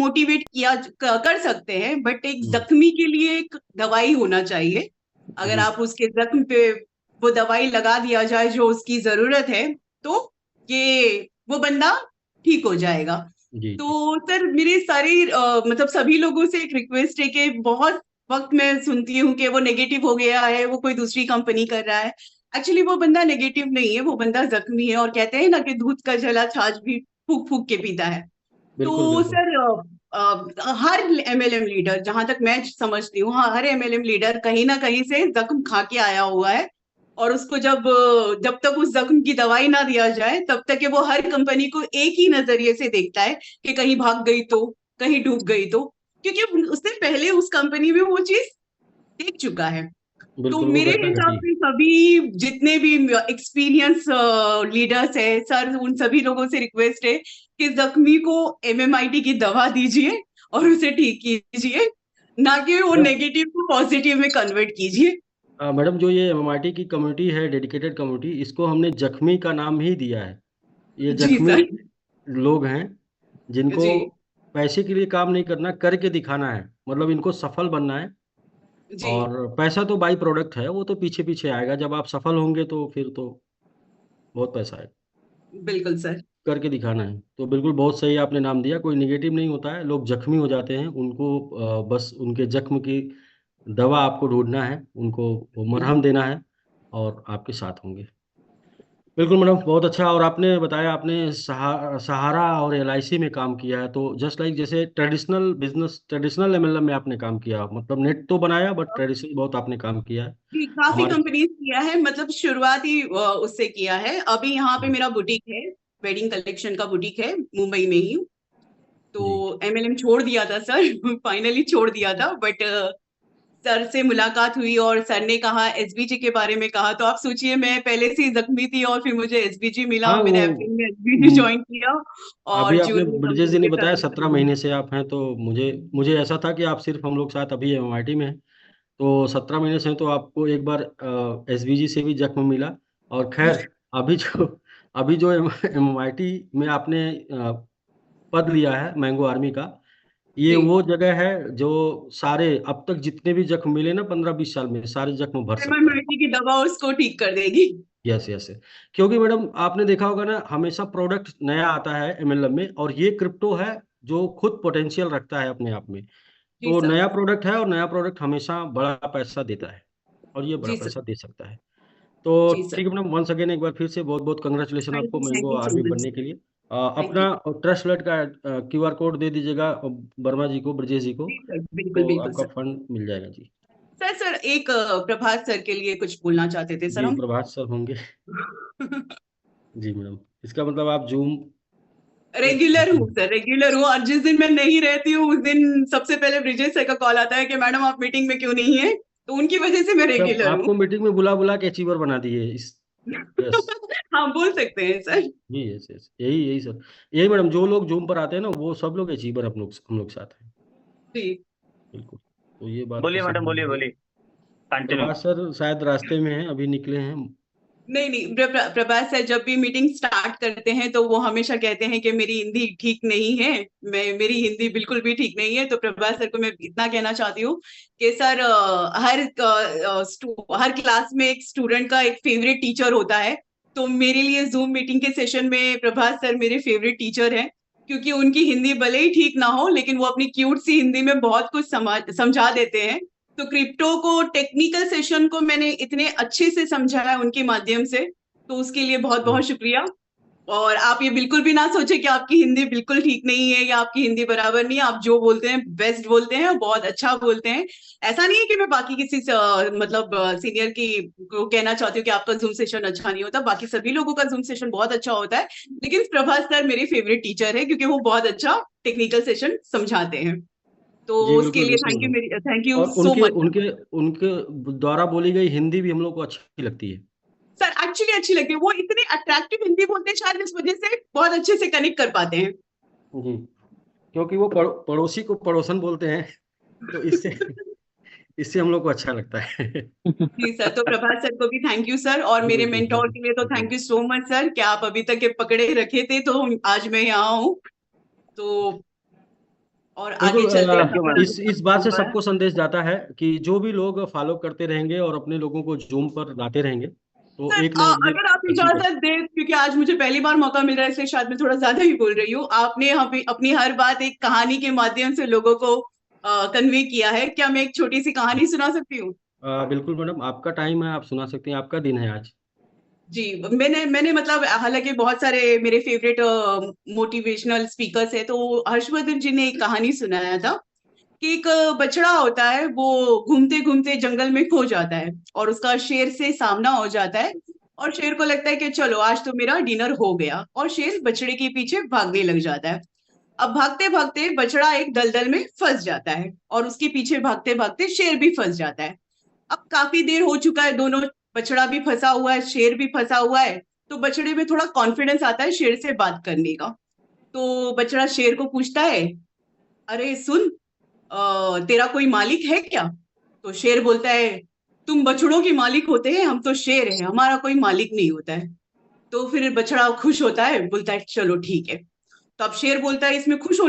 Motivate कर सकते हैं, बट एक हम्म, जख्मी के लिए एक दवाई होना चाहिए। अगर जी आप उसके जख्म पे वो दवाई लगा दिया जाए जो उसकी जरूरत है, तो ये वो बंदा ठीक हो जाएगा। जी जी। तो सर मेरे सारे मतलब सभी लोगों से एक रिक्वेस्ट है कि बहुत वक्त मैं सुनती हूँ कि वो नेगेटिव हो गया है, वो कोई दूसरी कंपनी कर रहा है। एक्चुअली वो बंदा नेगेटिव नहीं है, वो बंदा जख्मी है, और कहते हैं ना कि दूध का जला छाछ भी फूक फूक के पीता है। बिल्कुल तो बिल्कुल। सर हर एमएलएम लीडर, जहां तक मैं समझती हूँ, हाँ, हर एमएलएम लीडर कहीं ना कहीं से जख्म खा के आया हुआ है। और उसको जब तक उस जख्म की दवाई ना दिया जाए, तब तक कि वो हर कंपनी को एक ही नजरिए से देखता है कि कहीं भाग गई तो, कहीं डूब गई तो, क्योंकि उसने पहले उस कंपनी में वो चीज देख चुका है। तो बिल्कुल वो मेरे घटना हिसाब घटी। से सभी जितने भी एक्सपीरियंस लीडर्स है सर, उन सभी लोगों से रिक्वेस्ट है कि जख्मी को एमएमआईटी की दवा दीजिए और उसे ठीक कीजिए, ना कि वो मैडम, नेगेटिव को पॉजिटिव में कन्वर्ट कीजिए। मैडम जो ये एमएमआरटी की कम्युनिटी है, डेडिकेटेड कम्युनिटी, इसको हमने जख्मी का नाम ही दिया है। ये जी जख्मी सर। लोग हैं जिनको जी पैसे के लिए काम नहीं करना, करके दिखाना है, मतलब इनको सफल बनना है। जी। और पैसा तो बाई प्रोडक्ट है, वो तो पीछे पीछे आएगा, जब आप सफल होंगे तो फिर तो बहुत पैसा है। बिल्कुल सर। करके दिखाना है, तो बिल्कुल बहुत सही आपने नाम दिया। कोई निगेटिव नहीं होता है, लोग जख्मी हो जाते हैं, उनको बस उनके जख्म की दवा आपको ढूंढना है, उनको वो मरहम देना है, और आपके साथ होंगे। बिल्कुल मैडम, बहुत अच्छा। और आपने बताया आपने सहारा और एलआईसी में काम किया है, तो जस्ट लाइक जैसे ट्रेडिशनल बिजनेस, ट्रेडिशनल एमएलएम में आपने काम किया, मतलब नेट तो बनाया बट ट्रेडिशनल बहुत आपने काम किया है। जी, काफी हमारे कंपनीज किया है, मतलब शुरुआती उससे किया है। अभी यहाँ पे मेरा बुटीक है, वेडिंग कलेक्शन का बुटीक है, मुंबई में ही। तो जी एमएलएम छोड़ दिया था सर, फाइनली छोड़ दिया था, बट सर से मुलाकात हुई और सर ने कहा एसबीजी के बारे में कहा, तो आप सोचिए मैं पहले से ही जख्मी थी और फिर मुझे एसबीजी मिला, हाँ मैंने वो अप्रैल में एसबीजी म, ज्वाइन किया अभी और आपने जून में ब्रजेश जी कंपनी ने के बताया सर्विस 17 महीने से आप हैं, तो मुझे मुझे ऐसा था कि आप सिर्फ हम लोग साथ अभी एमआईटी में हैं। तो 17 महीने से हैं, तो आपको एक बार एसबीजी से भी जख्म मिला। और खैर, अभी जो एमआईटी में आपने पद लिया है मैंगो आर्मी का, ये जी। वो जगह है जो सारे अब तक जितने भी जख्म मिले ना 15-20 साल में, सारे जख्म भर सकता है। एमएमआईटी की दवा उसको ठीक कर देगी। Yes yes. क्योंकि मैडम आपने देखा होगा ना, हमेशा प्रोडक्ट नया आता है एमएलएम में, और ये क्रिप्टो है जो खुद पोटेंशियल रखता है अपने आप में। जी तो सर। नया प्रोडक्ट है, और नया प्रोडक्ट हमेशा बड़ा पैसा देता है, और ये बड़ा जी सर। पैसा दे सकता है। तो जी सर। ठीक है मैडम, वंस अगेन एक बार फिर से बहुत बहुत कंग्रेचुलेशन आपको thank mango you so army much. बनने के लिए। Thank you. अपना ट्रस्ट वॉलेट का क्यूआर कोड दे दीजिएगा वर्मा जी को, ब्रजेश जी को, जी सर, बिल्कुल तो बिल्कुल आपका सर। फंड मिल जाएगा जी। सर सर एक प्रभात सर के लिए कुछ बोलना चाहते थे सर जी हम। प्रभात सर होंगे। जी मैडम, इसका मतलब आप जूम पे रेगुलर रहती हूँ हैं। सर, रेगुलर हूँ, और जिस दिन मैं नहीं रहती हूँ उस दिन सबसे पहले ब्रिजेश सर का कॉल आता है कि मैडम आप मीटिंग में क्यों नहीं है, तो उनकी वजह से मैं तब रेगुलर हूँ। आपको मीटिंग में बुला बुला के अचीवर बना दिए इस। यस। हाँ, बोल सकते हैं सर। जी यस यस, यही यही सर। यही मैडम, जो लोग जूम पर आते हैं ना, वो सब लोग अचीवर हम लोग साथ हैं। जी। बिल्कुल, तो ये बात तो बोलिए मैडम, सही बोलिए है। बोलिए, कंटिन्यू। प्रभात सर शायद रास्ते में हैं, अभी निकले हैं। नहीं नहीं, प्रभास सर जब भी मीटिंग स्टार्ट करते हैं तो वो हमेशा कहते हैं कि मेरी हिंदी ठीक नहीं है, मेरी हिंदी बिल्कुल भी ठीक नहीं है। तो प्रभास सर को मैं इतना कहना चाहती हूँ कि सर हर क्लास में एक स्टूडेंट का एक फेवरेट टीचर होता है। तो मेरे लिए जूम मीटिंग के सेशन में प्रभास सर मेरे फेवरेट टीचर हैं, क्योंकि उनकी हिंदी भले ही ठीक ना हो, लेकिन वो अपनी क्यूट सी हिंदी में बहुत कुछ समझा देते हैं। तो क्रिप्टो को, टेक्निकल सेशन को मैंने इतने अच्छे से समझा है उनके माध्यम से, तो उसके लिए बहुत बहुत शुक्रिया। और आप ये बिल्कुल भी ना सोचे कि आपकी हिंदी बिल्कुल ठीक नहीं है या आपकी हिंदी बराबर नहीं है। आप जो बोलते हैं बेस्ट बोलते हैं, बहुत अच्छा बोलते हैं। ऐसा नहीं है कि मैं बाकी किसी से, मतलब सीनियर की को कहना चाहती हूँ कि आपका जूम सेशन अच्छा नहीं होता, बाकी सभी लोगों का जूम सेशन बहुत अच्छा होता है। लेकिन प्रभास सर मेरे फेवरेट टीचर है, क्योंकि वो बहुत अच्छा टेक्निकल सेशन समझाते हैं। तो जी उसके बिल्कुल लिए बिल्कुल मैडम। थैंक यू और सो उनके मच। उनके उनके द्वारा बोली गई हिंदी भी हम लोग को अच्छी लगती है। सर एक्चुअली अच्छी लगती है, वो इतने अट्रैक्टिव हिंदी बोलते हैं, शायद इस वजह से बहुत अच्छे से कनेक्ट कर पाते हैं। जी, क्योंकि वो पड़ोसी को पड़ोसन बोलते हैं, तो इससे इससे हम लोग को अच्छा लगता है। जी सर, तो प्रभात सर को भी थैंक यू सर, और जी मेरे बिल्कुल मेंटोर के लिए तो थैंक बिल्कुल। यू सो मच सर, कि आप अभी तक के पकड़े रखे थे तो आज मैं यहाँ हूँ। तो और आगे बिल्कुल चलते थैंक यू मैम। इस बात से सबको संदेश जाता है कि जो भी लोग फॉलो करते रहेंगे और अपने लोगों को जूम पर लाते रहेंगे तो सर, एक ना एक दिन अगर आप अचीव कर। इजाजत दें, क्योंकि आज मुझे पहली बार मौका मिल रहा है, इसलिए शायद मैं थोड़ा ज्यादा ही बोल रही हूँ। आपने यहाँ पे अपनी हर बात एक कहानी के माध्यम से लोगों को कन्वे किया है। क्या मैं एक छोटी सी कहानी सुना सकती हूँ? बिल्कुल मैडम, आपका टाइम है, आप सुना सकते हैं, आपका दिन है आज। जी। मैंने मैंने मतलब, हालांकि बहुत सारे मेरे फेवरेट मोटिवेशनल स्पीकर्स है, तो हर्षवर्धन जी ने एक कहानी सुनाया था कि एक बछड़ा होता है, वो घूमते घूमते जंगल में खो जाता है और उसका शेर से सामना हो जाता है। और शेर को लगता है कि चलो आज तो मेरा डिनर हो गया, और शेर बछड़े के पीछे भागने लग जाता है। अब भागते भागते बछड़ा एक दलदल में फंस जाता है, और उसके पीछे भागते भागते शेर भी फंस जाता है। अब काफी देर हो चुका है, दोनों, बछड़ा भी फंसा हुआ है, शेर भी फंसा हुआ है। तो बछड़े में थोड़ा कॉन्फिडेंस आता है शेर से बात करने का। तो बछड़ा शेर को पूछता है, अरे सुन, तेरा कोई मालिक है क्या? तो शेर बोलता है, तुम बछड़ों के मालिक होते हैं, हम तो शेर हैं, हमारा कोई मालिक नहीं होता है। तो फिर बछड़ा खुश होता है, बोलता है चलो ठीक है। तो अब शेर बोलता है, इसमें खुश होने